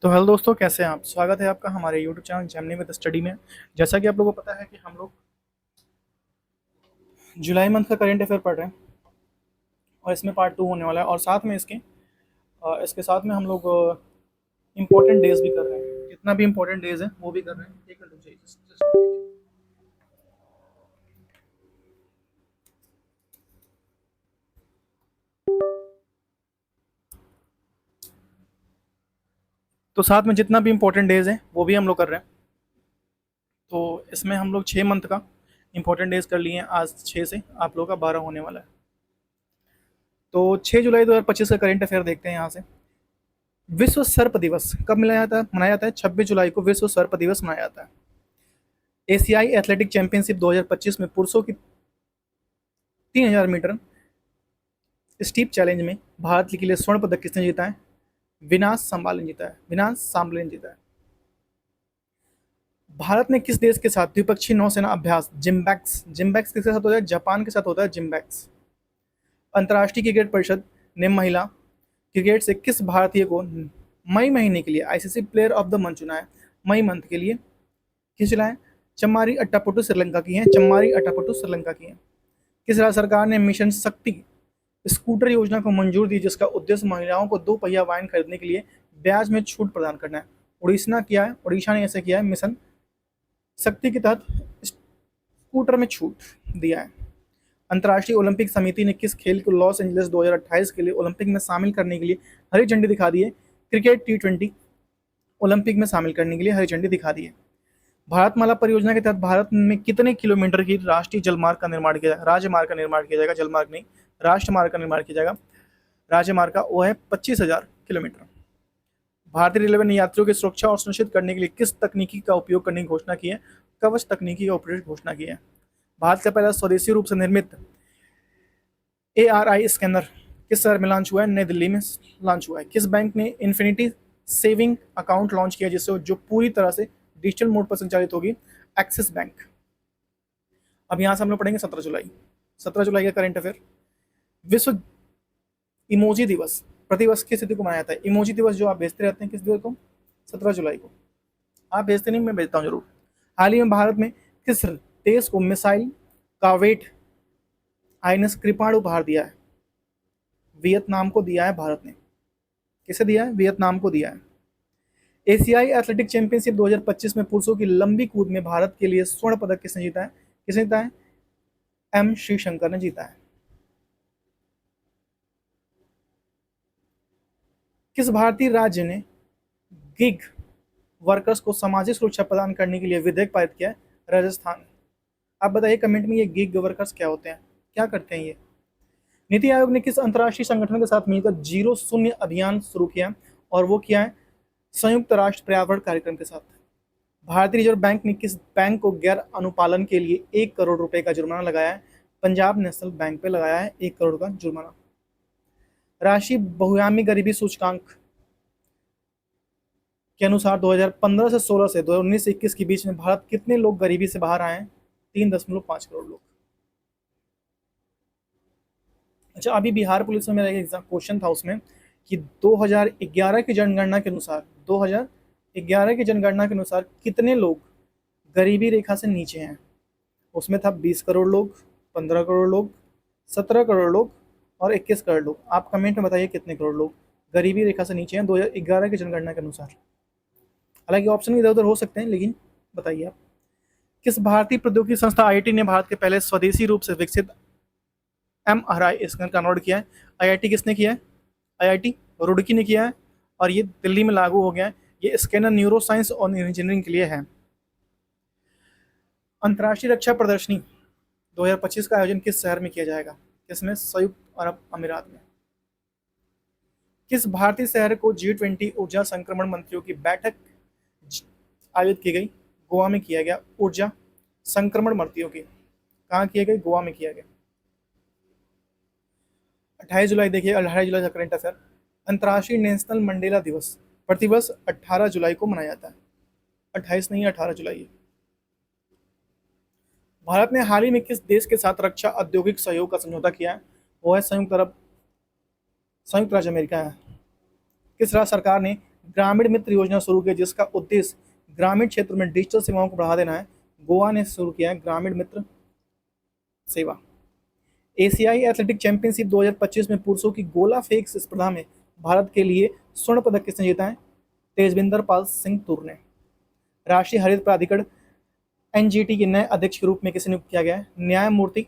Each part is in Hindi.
तो हेलो दोस्तों, कैसे हैं आप। स्वागत है आपका हमारे YouTube channel Gemini with study में। जैसा कि आप लोगों को पता है कि हम लोग जुलाई मंथ का करेंट अफेयर पढ़ रहे हैं और इसमें पार्ट 2 होने वाला है। और साथ में इसके साथ में हम लोग इम्पोर्टेंट डेज भी कर रहे हैं। जितना भी इम्पोर्टेंट डेज है वो भी कर रहे हैं। एक मिनट रुक जाइए, तो साथ में जितना भी इम्पोर्टेंट डेज है वो भी हम लोग कर रहे हैं। तो इसमें हम लोग 6 मंथ का इम्पोर्टेंट डेज कर लिए हैं। आज 6 से आप लोगों का 12 होने वाला है। तो 6 जुलाई 2025 का करेंट अफेयर देखते हैं यहाँ से। विश्व सर्प दिवस कब मनाया जाता है 26 जुलाई को विश्व सर्प दिवस मनाया जाता है। एशियाई एथलेटिक चैंपियनशिप 2025 में पुरुषों की 3000 मीटर स्टीप चैलेंज में भारत के लिए स्वर्ण पदक किसने जीता है? विनाश सांबले ने जीता है। भारत ने किस देश के साथ द्विपक्षीय नौसेना अभ्यास जिम्बैक्स किसके साथ होता है? जापान के साथ होता है जिम्बैक्स। अंतर्राष्ट्रीय क्रिकेट परिषद ने महिला क्रिकेट से किस भारतीय को मई महीने के लिए ICC player of the month चुना है? मई मंथ के लिए किस चुना है? चम्मारी अट्टापट्टू श्रीलंका की हैं। किस राज्य सरकार ने मिशन शक्ति स्कूटर योजना को मंजूर दी, जिसका उद्देश्य महिलाओं को 2 पहिया वाहन खरीदने के लिए ब्याज में छूट प्रदान करना है? उड़ीसा ने ऐसे किया है। मिशन शक्ति के तहत स्कूटर में छूट दिया है। अंतर्राष्ट्रीय ओलंपिक समिति ने किस खेल को लॉस एंजलिस 2028 के लिए ओलंपिक में शामिल करने के लिए हरी झंडी दिखा दी है? क्रिकेट T20 ओलंपिक में शामिल करने के लिए हरी झंडी दिखा दी है। भारतमाला परियोजना के तहत भारत में कितने किलोमीटर की राष्ट्रीय जलमार्ग का निर्माण किया जाएगा? राजमार्ग का निर्माण किया जाएगा, जलमार्ग नहीं, राष्ट्रमार्ग का निर्माण किया जाएगा। राजमार्ग का वो है 25,000 किलोमीटर। भारतीय रेलवे ने यात्रियों की सुरक्षा और सुनिश्चित करने के लिए किस तकनीकी का उपयोग करने की घोषणा की है? कवच तकनीकी का उपयोग घोषणा की है। भारत का पहला स्वदेशी रूप से निर्मित ARI स्कैनर किस शहर में लॉन्च हुआ है? नई दिल्ली में लॉन्च हुआ है। किस बैंक ने इन्फिनिटी सेविंग अकाउंट लॉन्च किया जिससे जो पूरी तरह से डिजिटल मोड पर संचालित होगी? Axis bank. अब यहाँ से हम लोग पढ़ेंगे 17 जुलाई का करंट अफेयर। विश्व इमोजी दिवस प्रतिवर्ष किस तिथि को मनाया जाता है? इमोजी दिवस जो आप भेजते रहते हैं किस दिवस को? 17 जुलाई को। आप भेजते नहीं, मैं भेजता हूँ जरूर। हाल ही में भारत में किस देश को मिसाइल कावेट INS कृपाण उपहार दिया है? वियतनाम को दिया है भारत ने। किसे दिया है? वियतनाम को दिया है। एशियाई एथलेटिक चैंपियनशिप 2025 में पुरुषों की लंबी कूद में भारत के लिए स्वर्ण पदक किसने जीता है? M श्रीशंकर ने जीता है। किस भारतीय राज्य ने गिग वर्कर्स को सामाजिक सुरक्षा प्रदान करने के लिए विधेयक पारित किया है? राजस्थान। आप बताइए कमेंट में, ये गिग वर्कर्स क्या होते हैं, क्या करते हैं ये? नीति आयोग ने किस अंतर्राष्ट्रीय संगठन के साथ मिलकर जीरो शून्य अभियान शुरू किया और वो किया है संयुक्त राष्ट्र पर्यावरण कार्यक्रम के साथ? भारतीय रिजर्व बैंक ने किस बैंक को गैर अनुपालन के लिए 1 करोड़ रुपए का जुर्माना लगाया है? पंजाब नेशनल बैंक पे लगाया है 1 करोड़ का जुर्माना। राष्ट्रीय बहुआयामी गरीबी सूचकांक के अनुसार 2015 से 16 से 2019 से 21 के बीच में भारत कितने लोग गरीबी से बाहर आए हैं? 3.5 करोड़ लोग। अच्छा, अभी बिहार पुलिस में मेरा एक एग्जाम क्वेश्चन था उसमें कि 2011 की जनगणना के अनुसार कितने लोग गरीबी रेखा से नीचे हैं? उसमें था 20 करोड़ लोग, 15 करोड़ लोग, 17 करोड़ लोग और 21 करोड़ लोग। आप कमेंट में बताइए कितने करोड़ लोग गरीबी रेखा से नीचे हैं 2011 की जनगणना के अनुसार। हालांकि ऑप्शन इधर उधर हो सकते हैं, लेकिन बताइए आप। किस भारतीय प्रौद्योगिकी संस्था IIT ने भारत के पहले स्वदेशी रूप से विकसित MRI स्कैनर का अनावरण किया है? IIT किसने किया है? IIT रुड़की ने किया है और ये दिल्ली में लागू हो गया है। ये स्कैनर न्यूरो साइंस और इंजीनियरिंग के लिए है। अंतर्राष्ट्रीय रक्षा प्रदर्शनी 2025 का आयोजन किस शहर में किया जाएगा? किसमें? संयुक्त अरब अमीरात में। किस भारतीय शहर को G20 ऊर्जा संक्रमण मंत्रियों की बैठक आयोजित की गई? गोवा में किया गया। ऊर्जा संक्रमण मंत्रियों की कहाँ किया गया? गोवा में किया गया। 28 जुलाई देखिए, 28 जुलाई का करंट अफेयर। अंतर्राष्ट्रीय नेशनल मंडेला दिवस प्रतिवर्ष 18 जुलाई को मनाया जाता है। 28 नहीं, 18 जुलाई है। भारत ने हाल ही में किस देश के साथ रक्षा औद्योगिक सहयोग का समझौता किया है? वो है संयुक्त राज्य अमेरिका है। किस राज्य सरकार ने ग्रामीण मित्र योजना शुरू की जिसका उद्देश्य ग्रामीण क्षेत्र में डिजिटल सेवाओं को बढ़ावा देना है। गोवा ने शुरू किया है ग्रामीण मित्र सेवा। एशियाई एथलेटिक चैंपियनशिप 2025 में पुरुषों की गोला फेंक स्पर्धा में भारत के लिए स्वर्ण पदक किसने जीता है? तेजविंदर पाल सिंह तूर ने। राष्ट्रीय हरित प्राधिकरण एनजीटी के नए अध्यक्ष के रूप में किसे नियुक्त किया गया है? न्यायमूर्ति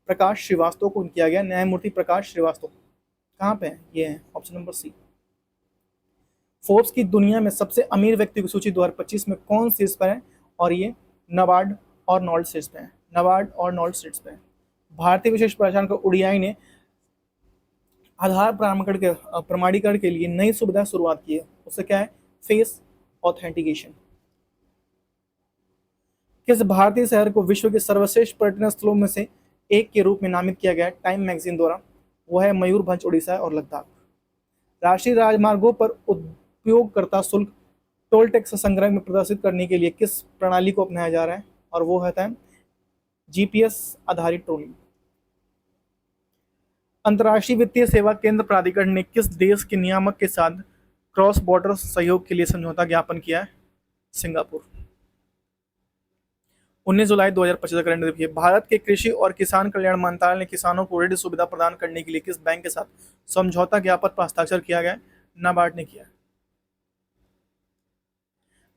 प्रकाश श्रीवास्तव को किया गया। न्यायमूर्ति प्रकाश श्रीवास्तव कहाँ पे है? ये है ऑप्शन नंबर सी। फोर्ब्स की दुनिया में सबसे अमीर व्यक्ति की सूची 2025 में कौन शीर्ष पर है? और ये नबार्ड और नॉल्ट शीर्ष पे है। नबार्ड और नॉल्ट शीर्ष पे है। भारतीय विशेष पहचान का ओडीआई ने आधार प्रमाणीकरण के लिए नई सुविधा शुरुआत की है। उससे क्या है? Face authentication. किस भारतीय शहर को विश्व के सर्वश्रेष्ठ पर्यटन स्थलों में से एक के रूप में नामित किया गया है टाइम मैगजीन द्वारा? वो है मयूरभंज, उड़ीसा और लद्दाख। राष्ट्रीय राजमार्गों पर उपयोगकर्ता शुल्क टोल टैक्स संग्रह में प्रदर्शित करने के लिए किस प्रणाली को अपनाया जा रहा है? और वो है जीपीएस आधारित टोलिंग। अंतर्राष्ट्रीय वित्तीय सेवा केंद्र प्राधिकरण ने किस देश के नियामक के साथ क्रॉस बॉर्डर सहयोग के लिए समझौता ज्ञापन किया है? सिंगापुर। 19 जुलाई 2025 करंट देखिए। भारत के कृषि और किसान कल्याण मंत्रालय ने किसानों को ऋण सुविधा प्रदान करने के लिए किस बैंक के साथ समझौता ज्ञापन पर हस्ताक्षर किया गया? नाबार्ड ने किया।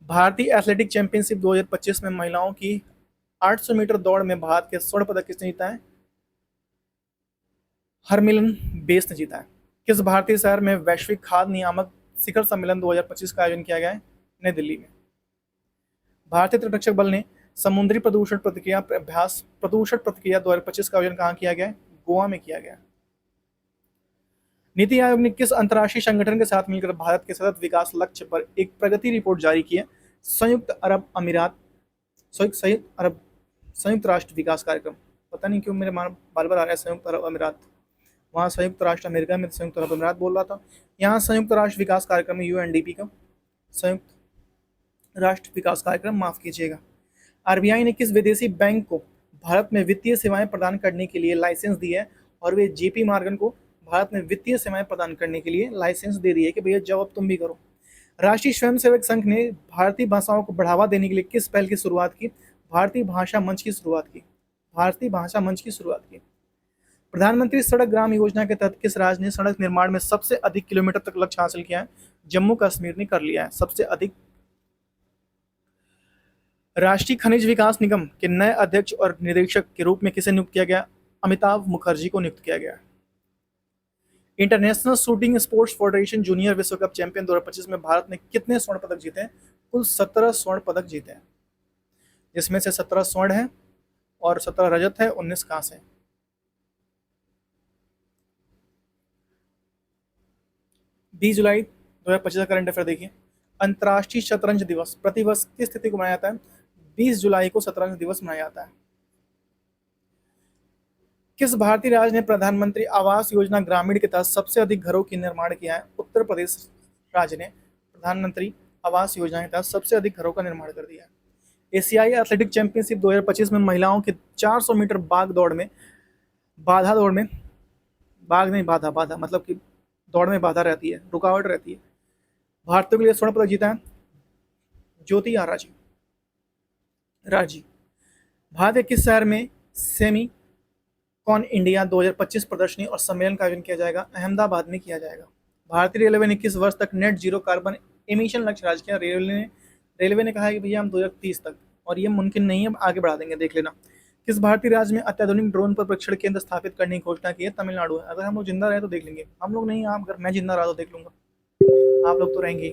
भारतीय एथलेटिक चैंपियनशिप 2025 में महिलाओं की 800 मीटर दौड़ में भारत के स्वर्ण पदक किसने जीता है? हरमिलन बेस ने जीता है। किस भारतीय शहर में वैश्विक खाद्य नियामक शिखर सम्मेलन 2025 का आयोजन किया गया है? नई दिल्ली में। भारतीय तटरक्षक बल ने समुद्री प्रदूषण प्रतिक्रिया 2025 का आयोजन कहाँ किया गया है? गोवा में किया गया। नीति आयोग ने किस अंतर्राष्ट्रीय संगठन के साथ मिलकर भारत के सतत विकास लक्ष्य पर एक प्रगति रिपोर्ट जारी की है? संयुक्त राष्ट्र विकास कार्यक्रम। पता नहीं क्यों मेरे बार बार आ रहा है संयुक्त अरब अमीरात। वहाँ संयुक्त राष्ट्र अमेरिका में संयुक्त अरब अमीरात बोल रहा था। यहाँ संयुक्त राष्ट्र विकास कार्यक्रम यूएनडीपी का संयुक्त राष्ट्र विकास कार्यक्रम, माफ कीजिएगा। आरबीआई ने किस विदेशी बैंक को भारत में वित्तीय सेवाएं प्रदान करने के लिए लाइसेंस दी है? और वे जेपी मॉर्गन को भारत में वित्तीय सेवाएं प्रदान करने के लिए लाइसेंस दे दी है कि भैया जब अब तुम भी करो। राष्ट्रीय स्वयंसेवक संघ ने भारतीय भाषाओं को बढ़ावा देने के लिए किस पहल की शुरुआत की? भारतीय भाषा मंच की शुरुआत की। भारतीय भाषा मंच की शुरुआत की। प्रधानमंत्री सड़क ग्राम योजना के तहत किस राज्य ने सड़क निर्माण में सबसे अधिक किलोमीटर तक लक्ष्य हासिल किया है? जम्मू कश्मीर ने कर लिया है सबसे अधिक। राष्ट्रीय खनिज विकास निगम के नए अध्यक्ष और निदेशक के रूप में किसे नियुक्त किया गया? अमिताभ मुखर्जी को नियुक्त किया गया। International shooting sports federation junior विश्व कप चैंपियन 2025 में भारत ने कितने स्वर्ण पदक जीते हैं? कुल 17 स्वर्ण पदक जीते हैं, जिसमें से 17 स्वर्ण है और 17 रजत है, 19 कांस्य है। 20 जुलाई 2025 का करंट अफेयर देखिए। अंतर्राष्ट्रीय शतरंज दिवस प्रतिवर्ष किस तिथि को मनाया जाता है? 20 जुलाई को शतरंज दिवस मनाया जाता है। किस भारतीय राज्य ने प्रधानमंत्री आवास योजना ग्रामीण के तहत सबसे अधिक घरों की निर्माण किया है? उत्तर प्रदेश राज्य ने प्रधानमंत्री आवास योजना के तहत सबसे अधिक घरों का निर्माण कर दिया है। एशियाई एथलेटिक चैंपियनशिप 2025 में महिलाओं के 400 मीटर बाधा मतलब कि दौड़ में बाधा रहती है, रुकावट रहती है। भारतीयों के लिए स्वर्ण पदक जीता है ज्योति राजी। भारत के किस शहर में सेमी कॉन इंडिया 2025 प्रदर्शनी और सम्मेलन का आयोजन किया जाएगा? अहमदाबाद में किया जाएगा। भारतीय रेलवे ने किस वर्ष तक नेट जीरो कार्बन एमिशन लक्ष्य राज्य किया? रेलवे ने कहा है कि भैया हम 2030 तक, और ये मुमकिन नहीं है, आगे बढ़ा देंगे, देख लेना। किस भारतीय राज्य में अत्याधुनिक ड्रोन पर परीक्षण केंद्र स्थापित करने की घोषणा की है? तमिलनाडु है। अगर हम लोग जिंदा रहे तो देख लेंगे, हम लोग नहीं, अगर मैं जिंदा रहा तो देख लूंगा, आप लोग तो रहेंगे।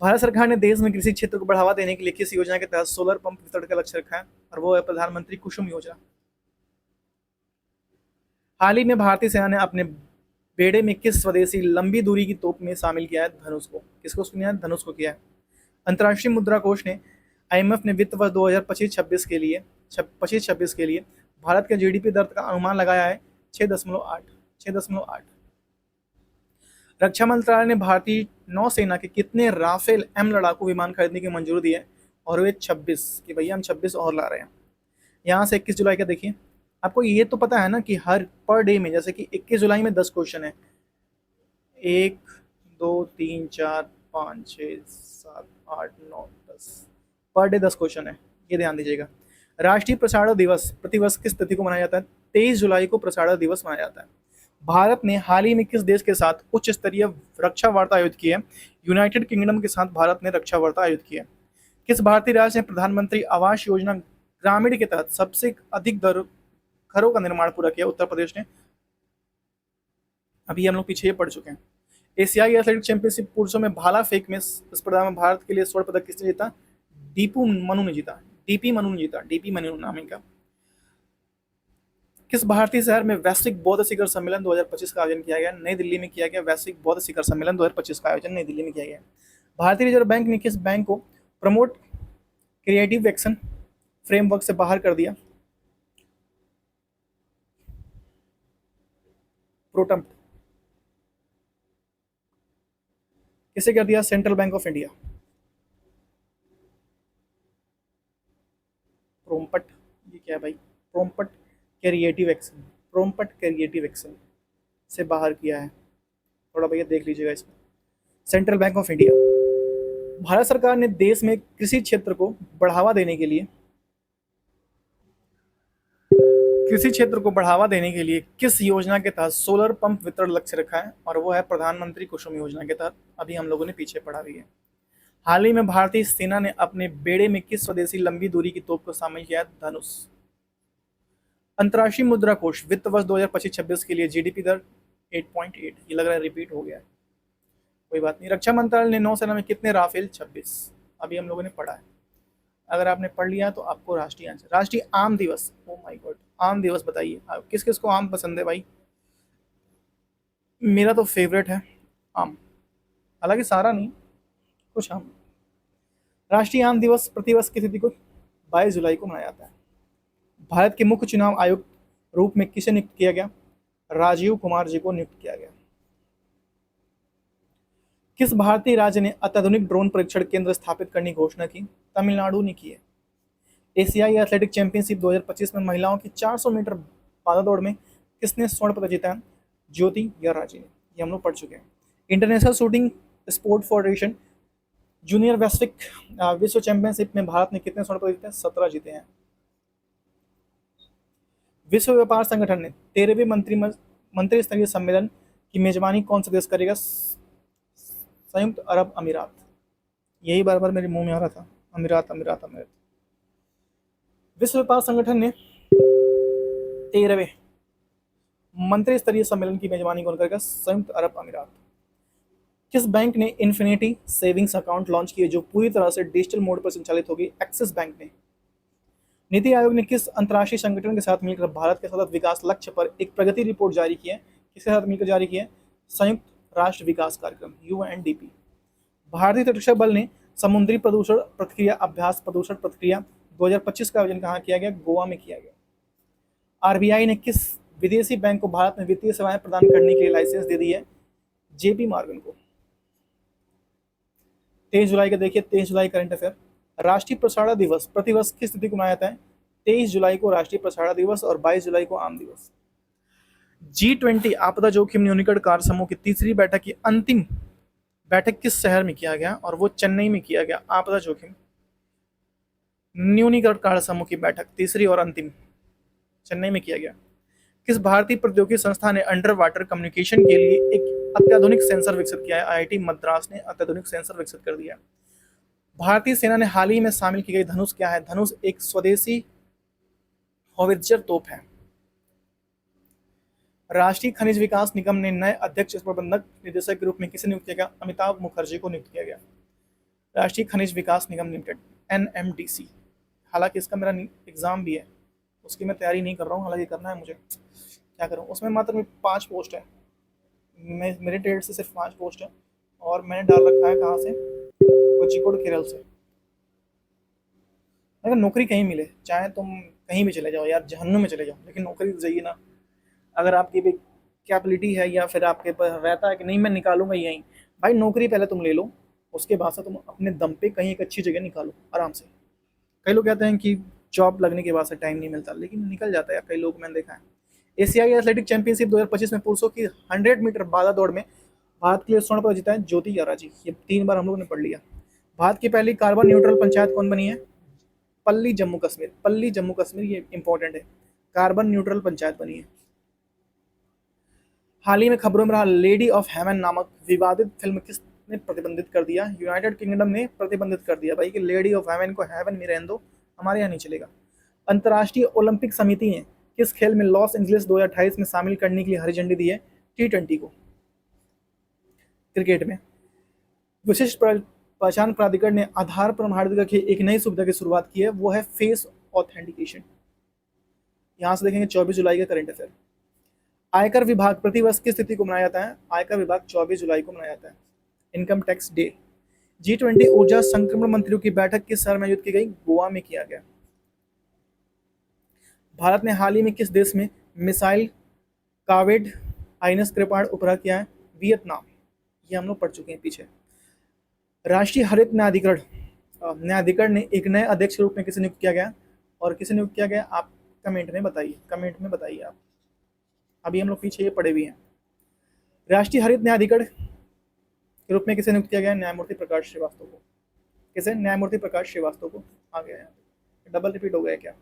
भारत सरकार ने देश में कृषि क्षेत्र को बढ़ावा देने के लिए किस योजना के तहत सोलर पंप वितरण का लक्ष्य रखा है? और वो है प्रधानमंत्री कुसुम योजना। हाल ही में भारतीय सेना ने अपने बेड़े में किस स्वदेशी लंबी दूरी की तोप में शामिल किया है? धनुष को। किसको किया है? धनुष को किया है। अंतर्राष्ट्रीय मुद्रा कोष ने IMF ने वित्त वर्ष 2025-26 के लिए भारत के जीडीपी दर का अनुमान लगाया है 6.8। रक्षा मंत्रालय ने भारतीय नौसेना के कितने राफेल M लड़ाकू विमान खरीदने की मंजूरी दी है? और वे 26 कि भैया हम 26 और ला रहे हैं। यहाँ से 21 जुलाई का देखिए। आपको ये तो पता है ना कि हर पर डे में, जैसे कि 21 जुलाई में 10 क्वेश्चन है, 1 2 3 4 5 6 7 8 9 10 पर डे 10 क्वेश्चन है, ये ध्यान दीजिएगा। राष्ट्रीय प्रसारण दिवस प्रतिवर्ष किस तिथि को मनाया जाता है? 23 जुलाई को प्रसारण दिवस मनाया जाता है। भारत ने हाल ही में किस देश के साथ उच्च स्तरीय रक्षा वार्ता आयोजित की है? यूनाइटेड किंगडम के साथ भारत ने रक्षा वार्ता आयोजित की है। किस भारतीय राज्य ने प्रधानमंत्री आवास योजना ग्रामीण के तहत सबसे अधिक दर घरों का निर्माण पूरा किया? उत्तर प्रदेश ने। अभी हम लोग पीछे पढ़ चुके हैं। एशियाई एथलेटिक चैंपियनशिप पुरुषों में भाला फेंक में स्पर्धा में भारत के लिए स्वर्ण पदक किसने जीता? दीपू मनु ने जीता। डीपी मनु ने जीता। डीपी मनु नाम इनका। किस भारतीय शहर में वैश्विक बौद्ध शिखर सम्मेलन 2025 का आयोजन किया गया? नई दिल्ली में किया गया। वैश्विक बौद्ध शिखर सम्मेलन 2025 का आयोजन नई दिल्ली में किया गया। भारतीय रिजर्व बैंक ने किस बैंक को प्रमोट क्रिएटिव एक्शन फ्रेमवर्क से बाहर कर दिया? प्रोटम। किसे कर दिया? Central bank of India. Prompt, ये क्या है भाई? Prompt creative action, prompt creative action से बाहर किया है। थोड़ा भैया देख लीजिएगा इसमें। Central bank of India. Bharat सरकार ने देश में कृषि क्षेत्र को बढ़ावा देने के लिए किस योजना के तहत सोलर पंप वितरण लक्ष्य रखा है? और वो है प्रधानमंत्री कुसुम योजना के तहत। अभी हम लोगों ने पीछे पढ़ा भी है। हाल ही में भारतीय सेना ने अपने बेड़े में किस स्वदेशी लंबी दूरी की तोप को शामिल किया? धनुष। अंतर्राष्ट्रीय मुद्रा कोष वित्त वर्ष 2025-26 के लिए जीडीपी दर 8.8। ये लग रहा है रिपीट हो गया है, कोई बात नहीं। रक्षा मंत्रालय ने नौसेना में कितने राफेल? 26। अभी हम लोगों ने पढ़ा है। अगर आपने पढ़ लिया तो आपको राष्ट्रीय आंसर। राष्ट्रीय आम दिवस, ओ माय गॉड, आम दिवस बताइए किस किस को आम पसंद है भाई? मेरा तो फेवरेट है आम, हालांकि सारा नहीं, कुछ आम। राष्ट्रीय आम दिवस प्रतिवर्ष की तिथि को 22 जुलाई को मनाया जाता है। भारत के मुख्य चुनाव आयुक्त रूप में किसे नियुक्त किया गया? राजीव कुमार जी को नियुक्त किया गया। किस भारतीय राज्य ने अत्याधुनिक ड्रोन परीक्षण केंद्र स्थापित करने की घोषणा की? तमिलनाडु ने की है। एशियाई एथलेटिक चैंपियनशिप 2025 में महिलाओं की 400 मीटर बाधा दौड़ में किसने स्वर्ण पदक जीता है? ज्योति या राजी ने। ये हम लोग पढ़ चुके हैं। International shooting sport federation junior वैश्विक विश्व चैंपियनशिप में भारत ने कितने स्वर्ण पदक जीते हैं? 17 जीते हैं। विश्व व्यापार संगठन ने 13वें मंत्री स्तरीय सम्मेलन की मेजबानी कौन सा देश करेगा? संयुक्त अरब अमीरात। यही बार बार मेरे मुंह में आ रहा था, अमीरात अमीरात अमीरात। विश्व व्यापार संगठन ने 13वें मंत्री स्तरीय सम्मेलन की मेजबानी कौन करेगा? संयुक्त अरब अमीरात। किस बैंक ने इन्फिनिटी सेविंग्स अकाउंट लॉन्च किए जो पूरी तरह से डिजिटल मोड पर संचालित होगी? एक्सिस बैंक ने। नीति आयोग ने किस अंतर्राष्ट्रीय संगठन के साथ मिलकर भारत के सतत विकास लक्ष्य पर एक प्रगति रिपोर्ट जारी की है? किसके साथ मिलकर जारी की है? संयुक्त राष्ट्र विकास कार्यक्रम, यूएनडीपी। भारतीय तटरक्षक बल ने समुद्री प्रदूषण प्रतिक्रिया अभ्यास प्रदूषण प्रतिक्रिया 2025 का आयोजन कहाँ किया गया? गोवा में किया गया। आरबीआई ने किस विदेशी बैंक को भारत में वित्तीय सेवाएं प्रदान करने के लिए लाइसेंस दे दी है? जेपी मॉर्गन को। 23 जुलाई का देखिए, 23 जुलाई करंट अफेयर। राष्ट्रीय प्रसारण दिवस प्रतिवर्ष किस तिथि को मनाया जाता है? 23 जुलाई को राष्ट्रीय प्रसारण दिवस और 22 जुलाई को आम दिवस। G20 आपदा जोखिम न्यूनीकरण कार्य समूह की तीसरी बैठक की अंतिम बैठक किस शहर में किया गया? और वो चेन्नई में किया गया। आपदा जोखिम न्यूनीकरण कार्य समूह की बैठक तीसरी और अंतिम चेन्नई में किया गया। किस भारतीय प्रौद्योगिकी संस्था ने अंडर वाटर कम्युनिकेशन के लिए एक अत्याधुनिक सेंसर विकसित किया है? आईआईटी मद्रास ने अत्याधुनिक सेंसर विकसित कर दिया। भारतीय सेना ने हाल ही में शामिल की गई धनुष क्या है? धनुष एक स्वदेशी होवित्जर तोप है। राष्ट्रीय खनिज विकास निगम ने नए अध्यक्ष प्रबंधक निदेशक के रूप में किसे नियुक्त किया गया? अमिताभ मुखर्जी को नियुक्त किया गया। राष्ट्रीय खनिज विकास निगम लिमिटेड, एनएमडीसी। हालांकि इसका मेरा एग्जाम भी है, उसकी मैं तैयारी नहीं कर रहा हूँ, हालांकि करना है मुझे, क्या करूँ। उसमें मात्र 5 पोस्ट है, मेरे डेट से सिर्फ 5 पोस्ट है और मैंने डाल रखा है कहाँ से? कोझिकोड केरल से। अगर नौकरी कहीं मिले, चाहे तुम कहीं भी चले जाओ यार, जहन्नुम में चले जाओ, लेकिन नौकरी तो चाहिए ना। अगर आपकी भी कैपेबिलिटी है या फिर आपके पास रहता है कि नहीं मैं निकालूंगा यहीं, भाई नौकरी पहले तुम ले लो, उसके बाद से तुम अपने दम पे कहीं एक अच्छी जगह निकालो आराम से। कई लोग कहते हैं कि जॉब लगने के बाद से टाइम नहीं मिलता, लेकिन निकल जाता है यार, कई लोग मैंने देखा है। एशियाई एथलेटिक चैंपियनशिप 2025 में पुरुषों की 100 मीटर बाधा दौड़ में भारत के लिए स्वर्ण पदक जीता है ज्योति याराजी, ये 3 बार हम लोगों ने पढ़ लिया। भारत की पहली कार्बन न्यूट्रल पंचायत कौन बनी है? पल्ली जम्मू कश्मीर, पल्ली जम्मू कश्मीर, ये इंपॉर्टेंट है, कार्बन न्यूट्रल पंचायत बनी है। हाल ही में खबरों में रहा लेडी ऑफ हेवन नामक विवादित फिल्म किसने प्रतिबंधित कर दिया? यूनाइटेड किंगडम ने प्रतिबंधित कर दिया भाई कि लेडी ऑफ हेवन को हेवन में रहने दो, हमारे यहाँ नहीं चलेगा। अंतर्राष्ट्रीय ओलंपिक समिति ने किस खेल में लॉस एंजलिस 2028 में शामिल करने के लिए हरी झंडी दी है? T20 को। क्रिकेट में विशिष्ट पहचान प्राधिकरण ने आधार प्रमाणित की एक नई सुविधा की शुरुआत की है, वो है फेस ऑथेंटिकेशन। यहां से देखेंगे 24 जुलाई का करंट अफेयर। आयकर विभाग प्रतिवर्ष किस तिथि को मनाया जाता है? आयकर विभाग 24 जुलाई को मनाया जाता है, इनकम टैक्स डे। G20 ऊर्जा संक्रमण मंत्रियों की बैठक किस शहर में आयोजित की गई? गोवा में किया गया। भारत ने हाल ही में किस देश में मिसाइल कावेड आइनस कृपाण उपग्रह किया है? वियतनाम, ये हम लोग पढ़ चुके हैं पीछे। राष्ट्रीय हरित न्यायाधिकरण ने एक नए अध्यक्ष के रूप में किसे नियुक्त किया गया और किसे नियुक्त किया गया? आप कमेंट में बताइए, कमेंट में बताइए आप। अभी हम लोग पीछे ये पढ़े हुए हैं। राष्ट्रीय हरित न्यायाधिकरण के रूप में किसे नियुक्त किया गया? न्यायमूर्ति प्रकाश श्रीवास्तव को। किसे? न्यायमूर्ति प्रकाश श्रीवास्तव को। आ गया है, डबल रिपीट हो गया क्या?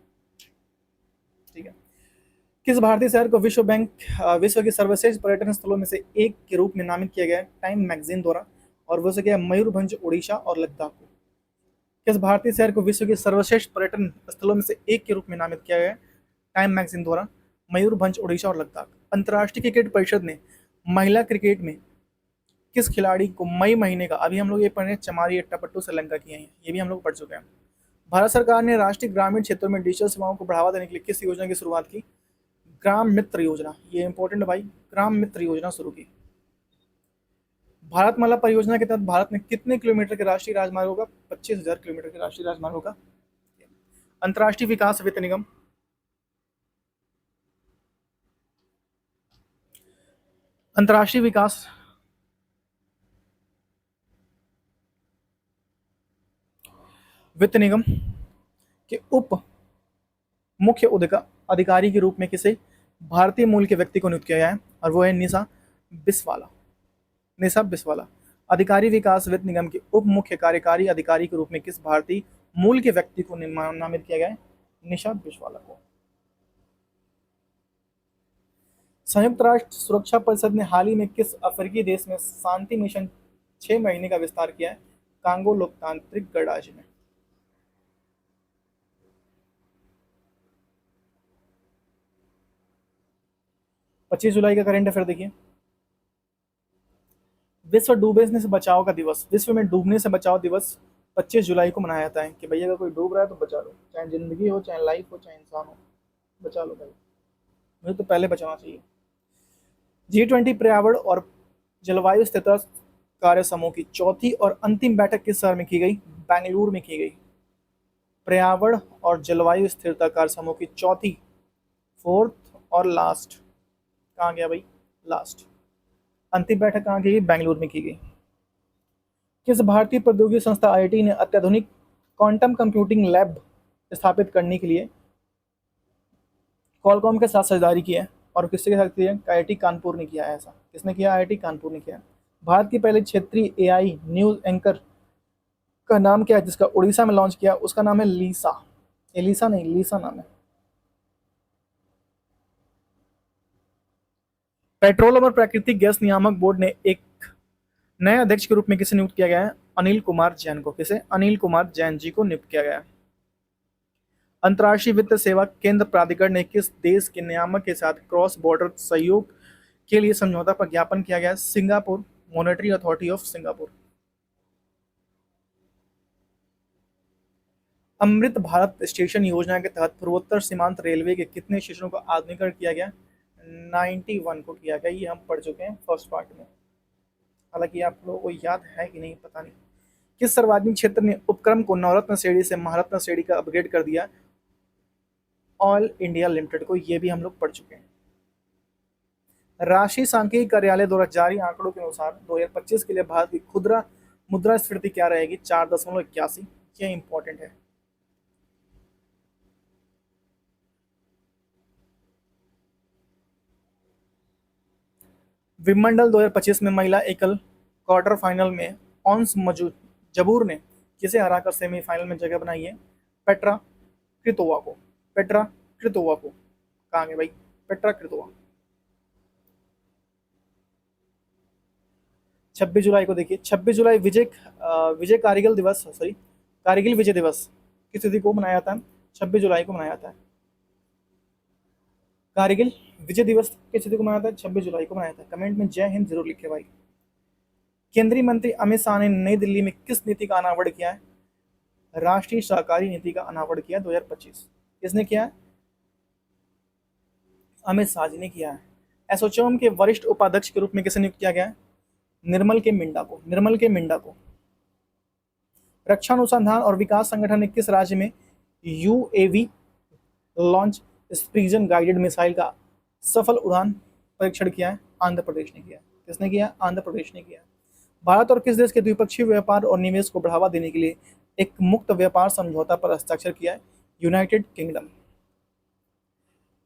ठीक है। किस भारतीय शहर को विश्व के सर्वश्रेष्ठ पर्यटन स्थलों में से एक के रूप में नामित किया गया है टाइम मैगजीन द्वारा, और वो क्या? मयूरभंज, उड़ीसा और लद्दाख को। किस भारतीय शहर को विश्व के सर्वश्रेष्ठ पर्यटन स्थलों में से एक के रूप में नामित किया गया है टाइम मैगजीन द्वारा? मयूरभंज, उड़ीसा और लद्दाख। अंतर्राष्ट्रीय क्रिकेट परिषद ने महिला क्रिकेट में किस खिलाड़ी को मई महीने का, अभी हम लोग ये पढ़ रहे हैं चमारी अट्टापट्टू श्रीलंका की है, ये भी हम लोग पढ़ चुके हैं। भारत सरकार ने राष्ट्रीय ग्रामीण क्षेत्रों में डिजिटल सेवाओं को बढ़ावा देने के लिए किस योजना की शुरुआत की? ग्राम मित्र योजना, ये इंपॉर्टेंट भाई, ग्राम मित्र योजना शुरू की। भारतमाला परियोजना के तहत भारत में कितने किलोमीटर के राष्ट्रीय राजमार्गों का? 25,000 किलोमीटर के राष्ट्रीय राजमार्गों का। अंतर्राष्ट्रीय विकास वित्त निगम, अंतर्राष्ट्रीय विकास वित्त निगम के उप मुख्य अधिकारी के रूप में किसे भारतीय मूल के व्यक्ति को नियुक्त किया गया है? और वो है निशा बिस्वाला, निशा बिस्वाला। अधिकारी विकास वित्त निगम के उप मुख्य कार्यकारी अधिकारी के रूप में किस भारतीय मूल के व्यक्ति को नामित किया गया है? निशा बिस्वाला को। संयुक्त राष्ट्र सुरक्षा परिषद ने हाल ही में किस अफ्रीकी देश में शांति मिशन 6 महीने का विस्तार किया है? कांगो लोकतांत्रिक गणराज्य में। पच्चीस जुलाई का करंट अफेयर देखिए। विश्व डूबने से बचाव का दिवस, विश्व में डूबने से बचाव दिवस 25 जुलाई को मनाया जाता है कि भैया अगर कोई डूब रहा है तो बचा लो, चाहे जिंदगी हो, चाहे लाइफ हो, चाहे इंसान हो, बचा लो भाई, मुझे तो पहले बचाना चाहिए। G20 पर्यावरण और जलवायु स्थिरता कार्य समूह की चौथी और अंतिम बैठक किस शहर में की गई? बेंगलुरु में की गई। पर्यावरण और जलवायु स्थिरता कार्य समूह की चौथी, फोर्थ और लास्ट, कहाँ गया भाई? लास्ट, अंतिम बैठक कहाँ की गई? बेंगलुरु में की गई। किस भारतीय प्रौद्योगिकी संस्था IIT ने अत्याधुनिक क्वांटम कंप्यूटिंग लैब स्थापित करने के लिए कॉलकॉम के साथ साझेदारी की है? और किसके साथ किया है? IIT कानपुर ने किया है। ऐसा किसने किया? IIT कानपुर ने किया। भारत की पहले क्षेत्रीय AI न्यूज एंकर का नाम क्या है जिसका उड़ीसा में लॉन्च किया? उसका नाम है लीसा, एलिसा नहीं, लीसा नाम है। पेट्रोलियम और प्राकृतिक गैस नियामक बोर्ड ने एक नए अध्यक्ष के रूप में किसे नियुक्त किया गया है? अनिल कुमार जैन को। किसे? अनिल कुमार जैन जी को नियुक्त किया गया है। अंतर्राष्ट्रीय वित्त सेवा केंद्र प्राधिकरण ने किस देश के नियामक के साथ क्रॉस बॉर्डर सहयोग के लिए समझौता पर ज्ञापन किया गया? Singapore, monetary authority of Singapore. Amrit Bharat station योजना के तहत पूर्वोत्तर सीमांत रेलवे के कितने स्टेशनों का आधुनिकीकरण किया गया? 91 को किया गया, ये हम पढ़ चुके हैं फर्स्ट पार्ट में। हालांकि आप लोगों को याद है कि नहीं पता नहीं। किस सार्वजनिक क्षेत्र ने उपक्रम को नवरत्न श्रेणी से महारत्न श्रेणी का अपग्रेड कर दिया? ऑल इंडिया लिमिटेड को, ये भी हम लोग पढ़ चुके हैं। राष्ट्रीय सांख्यिकी कार्यालय द्वारा जारी आंकड़ों के अनुसार 2025 के लिए भारत की खुदरा मुद्रास्फीति क्या रहेगी? 4.81, ये इंपॉर्टेंट है। विंबलडन 2025 में महिला एकल क्वार्टर फाइनल में ऑन्स जबूर ने किसे हराकर सेमीफाइनल में जगह बनाई है? पेट्रा क्विटोवा को। पेट्रा क्विटोवा को। कहाँ गए भाई? Petra Kvitova. 26 जुलाई को देखिए, 26 जुलाई विजय कारगिल दिवस, सॉरी कारगिल विजय दिवस किस तिथि को मनाया जाता है? 26 जुलाई को मनाया जाता है। कारगिल विजय दिवस किस तिथि को मनाया जाता है? 26 जुलाई को मनाया जाता है। कमेंट में जय हिंद जरूर लिखे भाई। केंद्रीय मंत्री अमित शाह ने नई दिल्ली में किस नीति का अनावरण किया है? राष्ट्रीय सहकारी नीति का अनावरण किया 2025। किसने किया है? अमित शाह जी ने किया है। एसोचैम के वरिष्ठ उपाध्यक्ष के रूप में किसे नियुक्त किया गया है? निर्मल के मिंडा को। निर्मल के मिंडा को। रक्षा अनुसंधान और विकास संगठन ने किस राज्य में यूएवी लॉन्च स्प्रीजन गाइडेड मिसाइल का सफल उड़ान परीक्षण किया है? आंध्र प्रदेश ने किया। किसने किया? आंध्र प्रदेश ने किया। भारत और किस देश के द्विपक्षीय व्यापार और निवेश को बढ़ावा देने के लिए एक मुक्त व्यापार समझौता पर हस्ताक्षर किया है? United kingdom.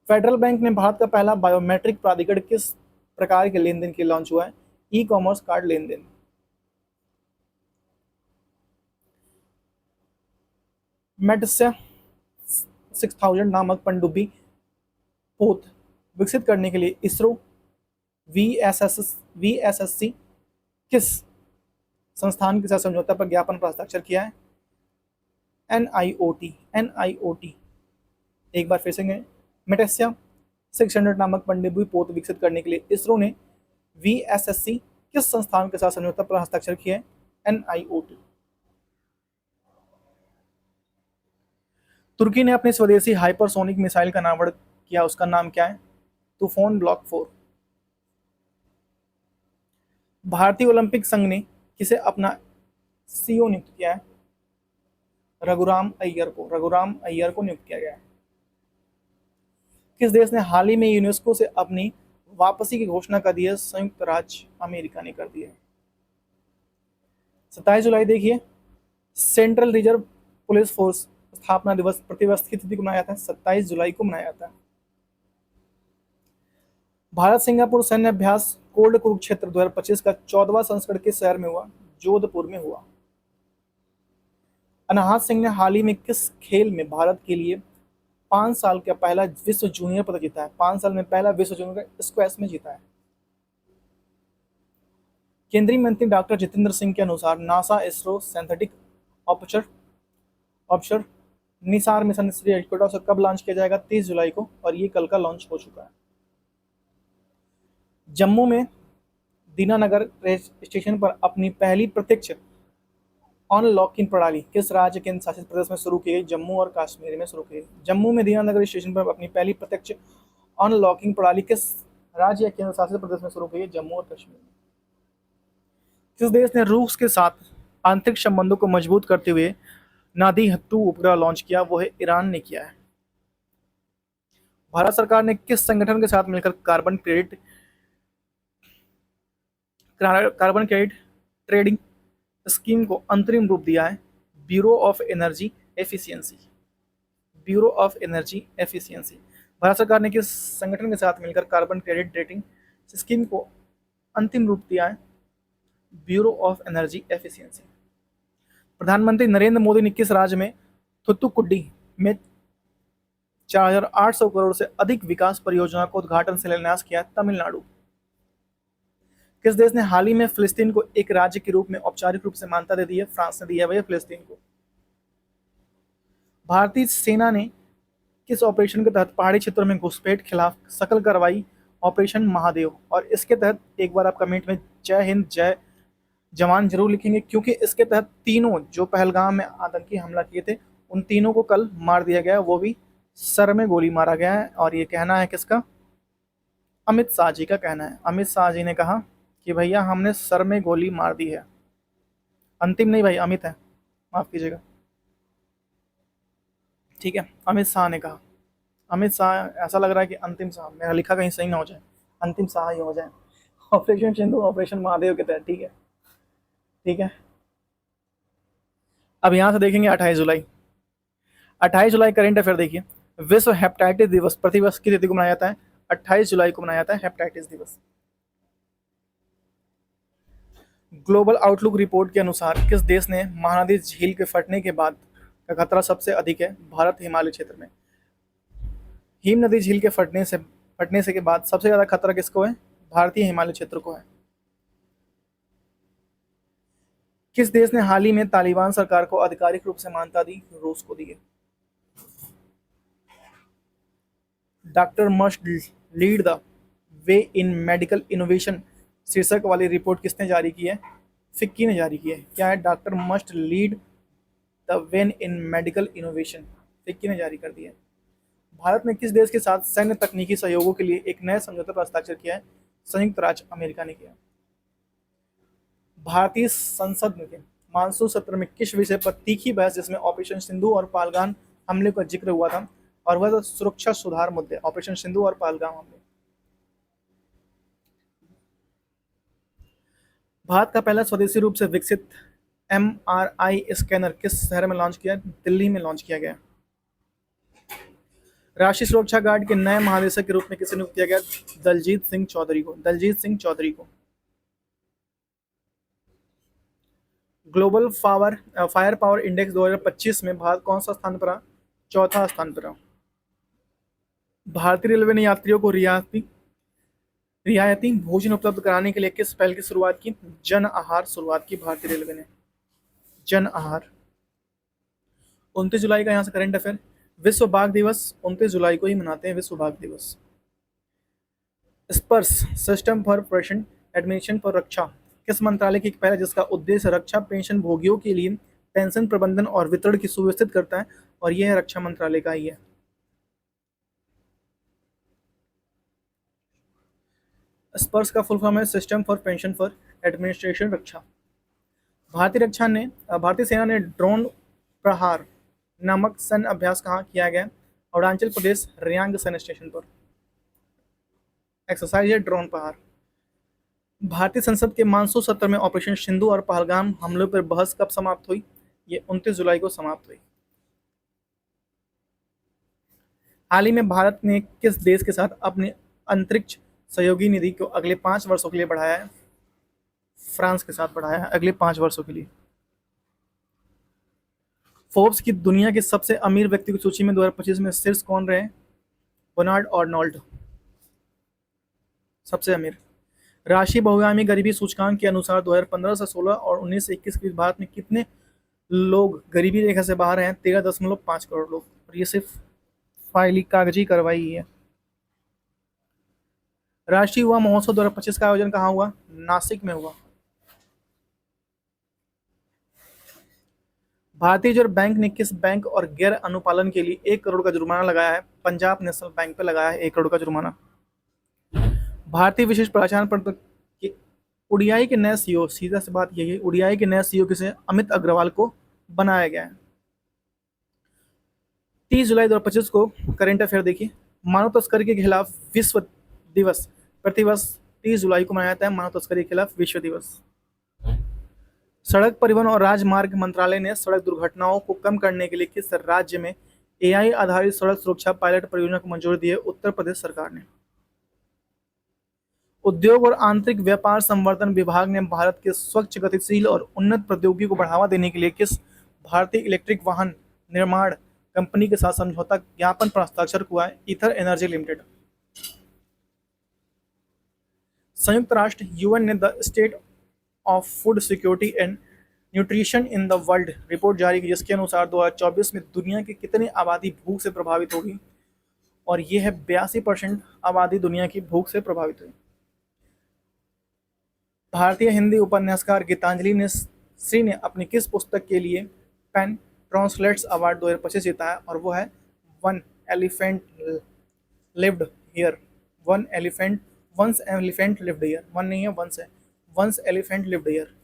फेडरल बैंक ने भारत का पहला बायोमेट्रिक प्राधिकरण किस प्रकार के लेन देन के लॉन्च हुआ है? ई कॉमर्स कार्ड लेन देन। मेटस्या 6000 नामक पनडुब्बी पोत विकसित करने के लिए इसरो वीएसएससी किस संस्थान के साथ समझौता पर ज्ञापन पर हस्ताक्षर किया है? एनआईओटी। एनआईओटी। एक बार फिर से गए, मेटेस्या 600 नामक पनडुब्बी पोत विकसित करने के लिए इसरो ने वीएसएससी किस संस्थान के साथ समझौता पर हस्ताक्षर किया है? एनआईओटी। तुर्की ने अपनी स्वदेशी हाइपरसोनिक मिसाइल का अनावरण किया, उसका नाम क्या है? तूफान ब्लॉक 4। भारतीय ओलंपिक संघ ने किसे अपना सीईओ नियुक्त किया है? रघुराम अय्यर को। रघुराम अय्यर को नियुक्त किया गया है। किस देश ने हाल ही में यूनेस्को से अपनी वापसी की घोषणा कर दी है? संयुक्त राज्य अमेरिका ने कर दी है। 27 जुलाई देखिए, सेंट्रल रिजर्व पुलिस फोर्स स्थापना दिवस प्रतिवर्ष की तिथि को मनाया जाता है? 27 जुलाई को मनाया जाता है। भारत सिंगापुर सैन्य अभ्यास कोल्ड कुरुक्षेत्र 2025 का 14वां संस्करण किस शहर में हुआ? जोधपुर में हुआ। अनाहत सिंह ने हाल ही में किस खेल में भारत के लिए 5 साल का पहला विश्व जूनियर पदक जीता है? 5 साल में पहला विश्व जूनियर स्क्वैश में जीता है। केंद्रीय मंत्री डॉक्टर जितेंद्र सिंह के अनुसार NASA ISRO synthetic option Nisar mission Shri Harikota से कब लॉन्च किया जाएगा? 30 जुलाई को, और ये कल का लॉन्च हो चुका है। जम्मू में दीनानगर स्टेशन पर अपनी पहली प्रत्यक्ष अनलॉकिंग प्रणाली किस राज्य केंद्र शासित प्रदेश में शुरू की गई? जम्मू और कश्मीर में शुरू की गई। जम्मू में दीनानगर स्टेशन पर अपनी पहली प्रत्यक्ष अनलॉकिंग प्रणाली किस राज्य या केंद्र शासित प्रदेश में शुरू की गई? जम्मू और कश्मीर में। किस देश ने रूस के साथ आंतरिक संबंधों को मजबूत करते हुए नादी हत्तू उपग्रह लॉन्च किया? वो है ईरान ने किया है। भारत सरकार ने किस संगठन के साथ मिलकर कार्बन क्रेडिट ट्रेडिंग स्कीम को अंतरिम रूप दिया है? Bureau of energy efficiency. Bureau of energy efficiency. Bharat सरकार ने किस संगठन के साथ मिलकर कार्बन क्रेडिट रेटिंग स्कीम को अंतिम रूप दिया है? Bureau of energy efficiency. प्रधानमंत्री नरेंद्र मोदी ने किस राज्य में थुत्तुकुडी में 4800 करोड़ से अधिक विकास परियोजना को उद्घाटन शिलान्यास किया? तमिलनाडु। किस देश ने हाल ही में फिलिस्तीन को एक राज्य के रूप में औपचारिक रूप से मान्यता दे दी है? फ्रांस ने दी है भैया फिलिस्तीन को। भारतीय सेना ने किस ऑपरेशन के तहत पहाड़ी क्षेत्रों में घुसपैठ खिलाफ सकल कार्रवाई ऑपरेशन महादेव, और इसके तहत एक बार आप कमेंट में जय हिंद जय जवान जरूर लिखेंगे, क्योंकि इसके तहत तीनों जो पहलगाम में आतंकी हमला किए थे उन तीनों को कल मार दिया गया, वो भी सर में गोली मारा गया है। और ये कहना है किसका? अमित शाह जी का कहना है। अमित शाह जी ने कहा कि भैया हमने सर में गोली मार दी है। अंतिम नहीं भाई, अमित है, माफ कीजिएगा, ठीक है, अमित शाह ने कहा। अमित शाह, ऐसा लग रहा है कि अंतिम शाह, मेरा लिखा कहीं सही ना हो जाए, अंतिम शाह ही हो जाए। ऑपरेशन सिंधु ऑपरेशन महादेव के तहत, ठीक है, ठीक है। अब यहां से देखेंगे 28 जुलाई। 28 जुलाई करेंट अफेयर देखिए, विश्व हेपेटाइटिस दिवस प्रतिवर्ष की तिथि को मनाया जाता है? 28 जुलाई को मनाया जाता है हेपेटाइटिस दिवस। ग्लोबल आउटलुक रिपोर्ट के अनुसार किस देश ने महानदी झील के फटने के बाद का खतरा सबसे अधिक है? भारत हिमालय क्षेत्र में। हिम नदी झील के फटने से के बाद सबसे ज्यादा खतरा किसको है? भारतीय हिमालय क्षेत्र को है। किस देश ने हाल ही में तालिबान सरकार को आधिकारिक रूप से मान्यता दी? रूस को दी है। Doctor must lead the way in medical innovation शीर्षक वाली रिपोर्ट किसने जारी की है? फिक्की ने जारी की है। क्या है? Doctor must lead the way in medical innovation, FICCI ने जारी कर दिया है। भारत ने किस देश के साथ सैन्य तकनीकी सहयोगों के लिए एक नए समझौते पर हस्ताक्षर किया है? संयुक्त राज्य अमेरिका ने किया। भारतीय संसद में मानसून सत्र में किस विषय पर तीखी बहस जिसमें ऑपरेशन सिंधु और पहलगाम हमले का जिक्र हुआ था, और वह था सुरक्षा सुधार मुद्दे। ऑपरेशन सिंधु और पहलगाम हमले। भारत का पहला स्वदेशी रूप से विकसित MRI स्कैनर किस शहर में लॉन्च किया? दिल्ली में लॉन्च किया गया। राष्ट्रीय सुरक्षा गार्ड के नए महानिदेशक के रूप में किसे नियुक्त किया गया? दलजीत सिंह चौधरी को। दलजीत सिंह चौधरी को। ग्लोबल फायर पावर इंडेक्स 2025 में भारत कौन सा स्थान पर रहा? चौथा स्थान पर रहा। भारतीय रेलवे ने यात्रियों को रियायती भोजन उपलब्ध कराने के लिए किस पहल की शुरुआत की? जन आहार शुरुआत की भारतीय रेलवे ने। जन आहार। 29 जुलाई का यहाँ से करंट अफेयर। विश्व बाघ दिवस 29 जुलाई को ही मनाते हैं, विश्व बाघ दिवस। SPARSH system for pension administration for Raksha किस मंत्रालय की पहल है जिसका उद्देश्य रक्षा पेंशन भोगियों के लिए पेंशन प्रबंधन और वितरण की सुव्यवस्थित करता है, और यह रक्षा मंत्रालय का ही है। स्पर्श का फुल फॉर्म है system for pension for administration Raksha. भारतीय सेना ने ड्रोन प्रहार नामक सैन्य अभ्यास कहाँ किया गया? अरुणाचल प्रदेश रियांग सैन्य स्टेशन पर। एक्सरसाइज है ड्रोन प्रहार। भारतीय संसद के मानसून सत्र में ऑपरेशन सिंधु और पहलगाम हमलों पर बहस कब समाप्त हुई? ये 29 जुलाई को समाप्त हुई। हाल ही में भारत ने किस देश के साथ अपनी अंतरिक्ष सहयोगी निधि को अगले 5 वर्षों के लिए बढ़ाया है? फ्रांस के साथ बढ़ाया है अगले 5 वर्षों के लिए। फोर्ब्स की दुनिया के सबसे अमीर व्यक्ति की सूची में 2025 में शीर्ष कौन रहे? बर्नार्ड आर्नोल्ड सबसे अमीर। राष्ट्रीय बहुआयामी गरीबी सूचकांक के अनुसार 2015 से 16 और 19 से 21 के बीच भारत में कितने लोग गरीबी रेखा से बाहर हैं? 13.5 करोड़ लोग। और ये सिर्फ फाइली कागजी कार्रवाई है। राष्ट्रीय युवा महोत्सव 2025 का आयोजन कहाँ हुआ? नासिक में हुआ। भारतीय रिजर्व बैंक ने किस बैंक और गैर अनुपालन के लिए 1 करोड़ का जुर्माना लगाया है? पंजाब नेशनल बैंक पर लगाया है 1 करोड़ का जुर्माना। भारतीय विशेष पहचान पत्र ओडीआई के नए सीईओ, सीधा सी बात यही है, ओडीआई के नए सीईओ किसे? अमित अग्रवाल को बनाया गया है। 30 जुलाई 2025 को करंट अफेयर देखिए। मानव तस्करी के खिलाफ विश्व दिवस प्रतिवर्ष 30 जुलाई को मनाया जाता है। मानव तस्करी के खिलाफ विश्व दिवस। सड़क परिवहन और राजमार्ग मंत्रालय ने सड़क दुर्घटनाओं को कम करने के लिए किस राज्य में एआई आधारित सड़क सुरक्षा पायलट परियोजना को मंजूरी दी है? उत्तर प्रदेश सरकार ने। उद्योग और आंतरिक व्यापार संवर्धन विभाग ने भारत के स्वच्छ गतिशील और उन्नत प्रौद्योगिकी को बढ़ावा देने के लिए किस भारतीय इलेक्ट्रिक वाहन निर्माण कंपनी के साथ समझौता ज्ञापन पर हस्ताक्षर हुआ है? Ether energy limited. संयुक्त राष्ट्र यूएन ने the state of food security and nutrition in the world report जारी की, जिसके अनुसार 2024 में दुनिया की कितनी आबादी भूख से प्रभावित होगी? और यह है 82% आबादी दुनिया की भूख से प्रभावित हुई। भारतीय हिंदी उपन्यासकार गीतांजलि श्री ने अपनी किस पुस्तक के लिए पेन ट्रांसलेट्स अवार्ड 2025 जीता है? और वो है one elephant lived here. Once elephant lived here. One नहीं है, वंस है। Once elephant lived here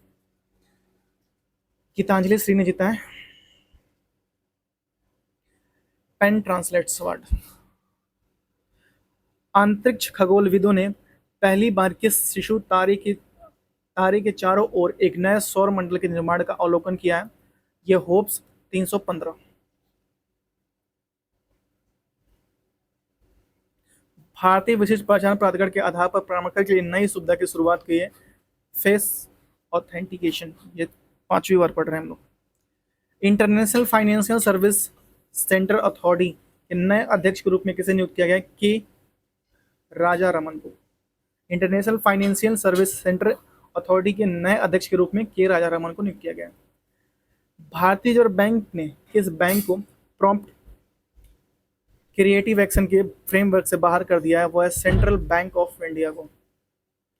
Geetanjali Shree ने जीता है पेन ट्रांसलेट्स अवार्ड। अंतरिक्ष खगोलविदों ने पहली बार किस शिशु तारे के चारों ओर एक नए सौर मंडल के निर्माण का अवलोकन किया है? यह होप्स 315। भारतीय विशिष्ट पहचान प्राधिकरण के आधार पर परामर्श के लिए नई सुविधा की शुरुआत की है, फेस ऑथेंटिकेशन, ये 5वीं बार पढ़ रहे हैं हम लोग। International financial service centre authority के नए अध्यक्ष के रूप में किसे नियुक्त किया गया? के राजा रमन को। International financial service centre authority के नए अध्यक्ष के रूप में के राजा रमन को नियुक्त किया गया। भारतीय रिजर्व बैंक ने किस बैंक को प्रॉम्प्ट क्रिएटिव एक्शन के फ्रेमवर्क से बाहर कर दिया है? वो है सेंट्रल बैंक ऑफ इंडिया को।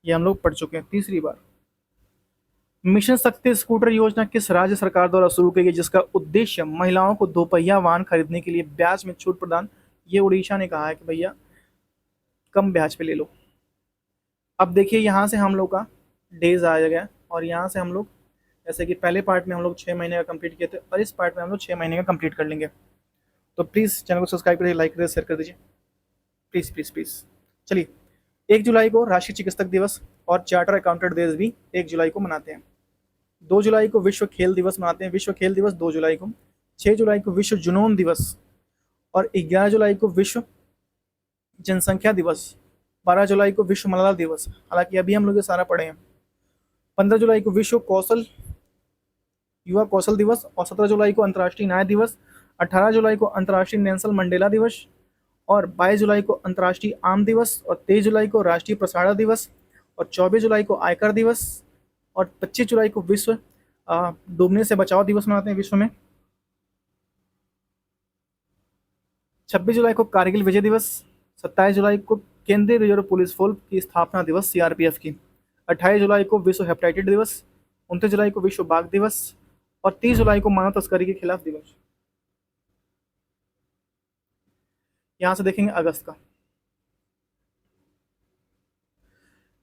ये हम लोग पढ़ चुके हैं 3री बार। मिशन शक्ति स्कूटर योजना किस राज्य सरकार द्वारा शुरू की गई, जिसका उद्देश्य महिलाओं को दोपहिया वाहन खरीदने के लिए ब्याज में छूट प्रदान? ये उड़ीसा ने कहा है कि भैया कम ब्याज पे ले लो। अब देखिए यहाँ से हम लोग का डेज आ गया और यहाँ से हम लोग जैसे कि पहले पार्ट में हम लोग 6 महीने का कंप्लीट किए थे और इस पार्ट में हम लोग 6 महीने का कंप्लीट कर लेंगे। तो प्लीज़ चैनल को सब्सक्राइब करिए, लाइक करिए, शेयर कर दीजिए, प्लीज़ प्लीज़ प्लीज़। चलिए, 1 जुलाई को राष्ट्रीय चिकित्सक दिवस और चार्टर अकाउंटेंट दिवस भी 1 जुलाई को मनाते हैं। 2 जुलाई को विश्व खेल दिवस मनाते हैं, विश्व खेल दिवस 2 जुलाई को। 6 जुलाई को विश्व जुनून दिवस और 11 जुलाई को विश्व जनसंख्या दिवस। 12 जुलाई को विश्व मलाला दिवस, हालांकि अभी हम लोग ये सारा पढ़े हैं। 15 जुलाई को विश्व युवा कौशल दिवस और 17 जुलाई को अंतर्राष्ट्रीय न्याय दिवस। 18 जुलाई को अंतर्राष्ट्रीय नेल्सन मंडेला दिवस और 22 जुलाई को अंतर्राष्ट्रीय आम दिवस और 23 जुलाई को राष्ट्रीय प्रसारण दिवस और 24 जुलाई को आयकर दिवस और 25 जुलाई को विश्व डूबने से बचाव दिवस मनाते हैं विश्व में। 26 जुलाई को कारगिल विजय दिवस। 27 जुलाई को केंद्रीय रिजर्व पुलिस फोर्स की स्थापना दिवस सीआरपीएफ की। 28 जुलाई को विश्व हेपेटाइटिस दिवस। 29 जुलाई को विश्व बाघ दिवस और 30 जुलाई को मानव तस्करी के खिलाफ दिवस। यहां से देखेंगे अगस्त का।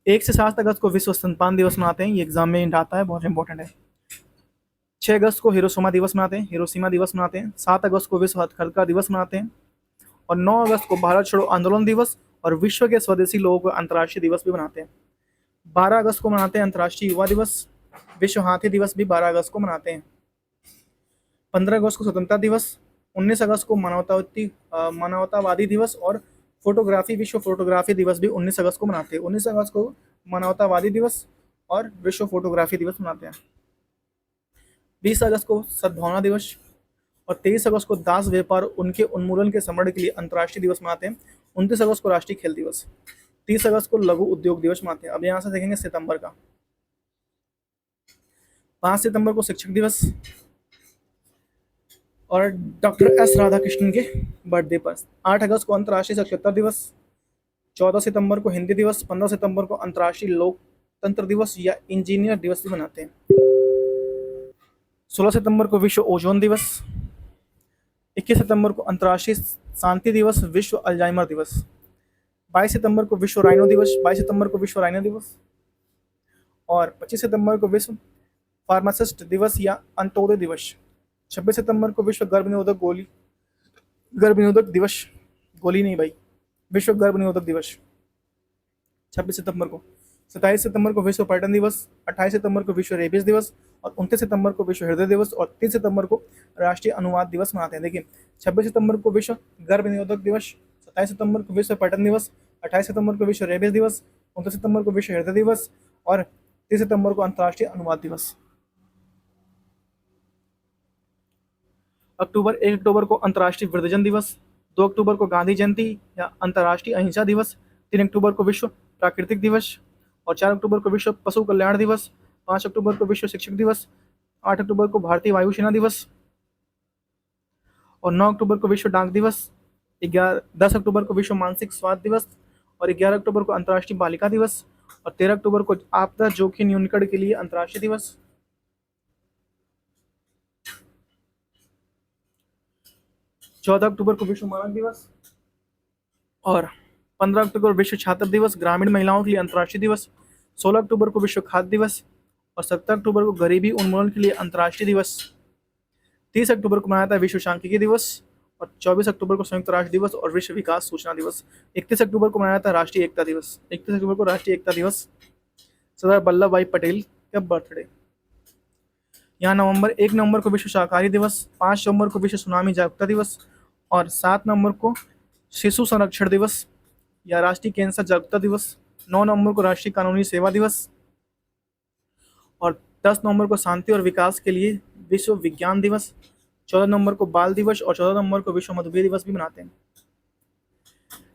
1 से 7 अगस्त को विश्व स्तनपान दिवस मनाते हैं, ये एग्जाम में आता है, बहुत इंपॉर्टेंट है। 6 अगस्त को हिरोशिमा दिवस मनाते हैं, हिरोशिमा दिवस मनाते हैं। 7 अगस्त को विश्व हथकरघा दिवस मनाते हैं और 9 अगस्त को भारत छोड़ो आंदोलन दिवस और विश्व के स्वदेशी लोगों को अंतर्राष्ट्रीय दिवस भी मनाते हैं। 12 अगस्त को मनाते हैं अंतर्राष्ट्रीय युवा दिवस। विश्व हाथी दिवस भी 12 अगस्त को मनाते हैं। 15 अगस्त को स्वतंत्रता दिवस। 19 अगस्त को मानवतावादी दिवस और फोटोग्राफी विश्व फोटोग्राफी दिवस भी 19 अगस्त को मनाते हैं। 19 अगस्त को मानवतावादी दिवस और विश्व फोटोग्राफी दिवस मनाते हैं। 20 अगस्त को सद्भावना दिवस और 23 अगस्त को दास व्यापार उनके उन्मूलन के समरण के लिए अंतर्राष्ट्रीय दिवस मनाते हैं। 29 अगस्त को राष्ट्रीय खेल दिवस। 30 अगस्त को लघु उद्योग दिवस मनाते हैं। अब यहाँ से देखेंगे सितंबर का। 5 सितंबर को शिक्षक दिवस और डॉक्टर एस राधाकृष्णन के बर्थडे पर। 8 अगस्त को अंतर्राष्ट्रीय साक्षरता दिवस। 14 सितंबर को हिंदी दिवस। 15 सितंबर को अंतर्राष्ट्रीय लोकतंत्र दिवस या इंजीनियर दिवस भी मनाते हैं। 16 सितंबर को विश्व ओजोन दिवस। 21 सितंबर को अंतर्राष्ट्रीय शांति दिवस, विश्व अल्जाइमर दिवस। 22 सितंबर को विश्व राइनो दिवस। 22 सितंबर को विश्व राइनो दिवस और 25 सितंबर को विश्व फार्मासिस्ट दिवस या अंत्योदय दिवस। 26 सितंबर को विश्व गर्भ निरोधक दिवस, गोली नहीं भाई, विश्व गर्भ निरोधक दिवस 26 सितंबर को। 27 सितंबर को विश्व पर्यटन दिवस। 28 सितंबर को विश्व रेबीज दिवस और 29 सितंबर को विश्व हृदय दिवस और 30 सितंबर को राष्ट्रीय अनुवाद दिवस मनाते हैं। देखिए, 26 सितंबर को विश्व गर्भ निरोधक दिवस, 27 सितंबर को विश्व पर्यटन दिवस, 28 सितंबर को विश्व रेबीज दिवस, 29 सितंबर को विश्व हृदय दिवस और 30 सितंबर को अंतर्राष्ट्रीय अनुवाद दिवस। 1 अक्टूबर को अंतर्राष्ट्रीय वृद्धजन दिवस। 2 अक्टूबर को गांधी जयंती या अंतर्राष्ट्रीय अहिंसा दिवस। 3 अक्टूबर को विश्व प्राकृतिक दिवस और 4 अक्टूबर को विश्व पशु कल्याण दिवस। 5 अक्टूबर को विश्व शिक्षक दिवस। 8 अक्टूबर को भारतीय वायुसेना दिवस और 9 अक्टूबर को विश्व डाक दिवस। 10 अक्टूबर को विश्व मानसिक स्वास्थ्य दिवस और 11 अक्टूबर को अंतर्राष्ट्रीय बालिका दिवस और 13 अक्टूबर को आपदा जोखिम न्यूनीकरण के लिए अंतर्राष्ट्रीय दिवस। 14 अक्टूबर को विश्व मानक दिवस और 15 अक्टूबर को विश्व छात्र दिवस, ग्रामीण महिलाओं के लिए अंतर्राष्ट्रीय दिवस। 16 अक्टूबर को विश्व खाद्य दिवस और 17 अक्टूबर को गरीबी उन्मूलन के लिए अंतर्राष्ट्रीय दिवस। 30 अक्टूबर को मनाया जाता है विश्व सांख्यिकी दिवस और 24 अक्टूबर को संयुक्त राष्ट्र दिवस और विश्व विकास सूचना दिवस। 31 अक्टूबर को मनाया जाता है राष्ट्रीय एकता दिवस। 31 अक्टूबर को राष्ट्रीय एकता दिवस, सरदार वल्लभ भाई पटेल का बर्थडे। यहाँ 1 नवंबर को विश्व शाकाहारी दिवस, 5 नवंबर को विश्व सुनामी जागरूकता दिवस और 7 नवंबर को शिशु संरक्षण दिवस या राष्ट्रीय कैंसर जागरूकता दिवस। 9 नवंबर को राष्ट्रीय कानूनी सेवा दिवस और 10 नवंबर को शांति और विकास के लिए विश्व विज्ञान दिवस, 14 नवंबर को बाल दिवस और 14 नवंबर को विश्व मधुमेह दिवस भी मनाते हैं।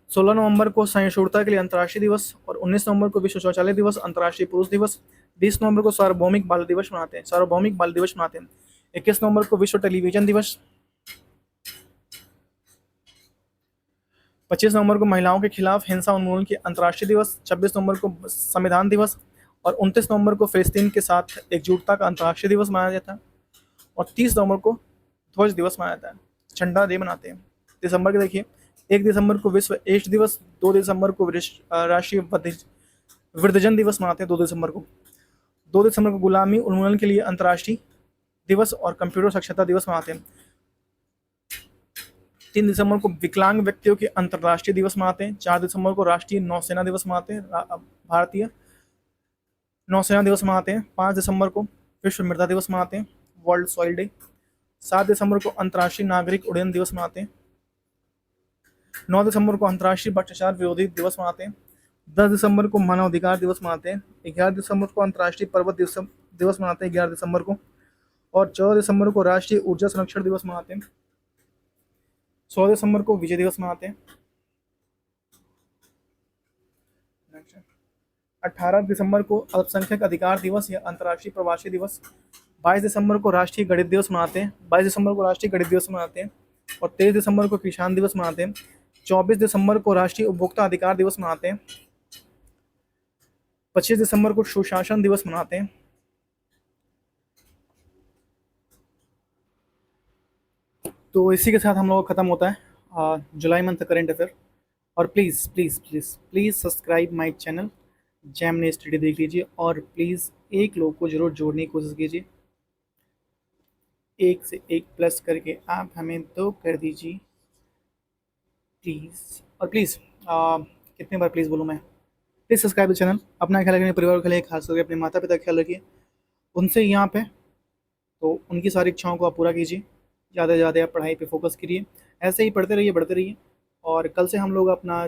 16 नवंबर को सहिष्णुता के लिए अंतर्राष्ट्रीय दिवस और 19 नवंबर को विश्व शौचालय दिवस, अंतर्राष्ट्रीय पुरुष दिवस। 20 नवंबर को सार्वभौमिक बाल दिवस मनाते हैं, 21 नवंबर को विश्व टेलीविजन दिवस। 25 नवंबर को महिलाओं के खिलाफ हिंसा उन्मूलन के अंतर्राष्ट्रीय दिवस। 26 नवंबर को संविधान दिवस और 29 नवंबर को फिलिस्तीन के साथ एकजुटता का अंतर्राष्ट्रीय दिवस मनाया जाता है और 30 नवंबर को ध्वज दिवस मनाया जाता है, झंडा डे मनाते हैं। दिसंबर के देखिए, 1 दिसंबर को विश्व एड्स दिवस, 2 दिसंबर को राष्ट्रीय वृद्धजन दिवस मनाते हैं। 2 दिसंबर को गुलामी उन्मूलन के लिए अंतर्राष्ट्रीय दिवस और कंप्यूटर साक्षरता दिवस मनाते हैं। 3 दिसंबर को विकलांग व्यक्तियों के अंतर्राष्ट्रीय दिवस मनाते हैं। 4 दिसंबर को राष्ट्रीय नौसेना दिवस मनाते हैं, भारतीय नौसेना दिवस मनाते हैं। 5 दिसंबर को विश्व मृदा दिवस मनाते हैं, वर्ल्ड सॉइल डे। 7 दिसंबर को अंतर्राष्ट्रीय नागरिक उड्डयन दिवस मनाते हैं। 9 दिसंबर को अंतर्राष्ट्रीय भ्रष्टाचार विरोधी दिवस मनाते हैं। 10 दिसंबर को मानवाधिकार दिवस मनाते हैं। 11 दिसंबर को अंतर्राष्ट्रीय पर्वत दिवस मनाते हैं 11 दिसंबर को। और 14 दिसंबर को राष्ट्रीय ऊर्जा संरक्षण दिवस मनाते हैं। 16 दिसंबर को विजय दिवस मनाते हैं। 18 दिसंबर को अल्पसंख्यक अधिकार दिवस या अंतर्राष्ट्रीय प्रवासी दिवस। 22 दिसंबर को राष्ट्रीय गणित दिवस मनाते हैं। 22 दिसंबर को राष्ट्रीय गणित दिवस मनाते हैं और 23 दिसंबर को किसान दिवस मनाते हैं। 24 दिसंबर को राष्ट्रीय उपभोक्ता अधिकार दिवस मनाते हैं। 25 दिसंबर को सुशासन दिवस मनाते हैं। तो इसी के साथ हम लोग खत्म होता है जुलाई मंथ करेंट अफेयर। और please please please please subscribe my channel Gemini study देख लीजिए और प्लीज़ एक लोग को ज़रूर जोड़ने की कोशिश कीजिए, 1 से 1 प्लस करके आप हमें 2 कर दीजिए प्लीज़। और प्लीज़ कितने बार प्लीज़ बोलूँ मैं, प्लीज़ सब्सक्राइब द चैनल। अपना ख्याल रखिए, परिवार का ख्याल, खास करके अपने माता पिता का ख्याल रखिए, उनसे यहाँ पे तो उनकी सारी इच्छाओं को आप पूरा कीजिए। ज़्यादा से ज़्यादा आप पढ़ाई पे फोकस करिए, ऐसे ही पढ़ते रहिए, बढ़ते रहिए। और कल से हम लोग अपना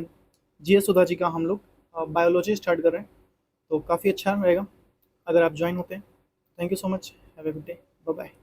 GS सुधा जी का हम लोग बायोलॉजी स्टार्ट कर रहे हैं, तो काफ़ी अच्छा रहेगा अगर आप ज्वाइन होते हैं। Thank you so much, have a good day, bye bye.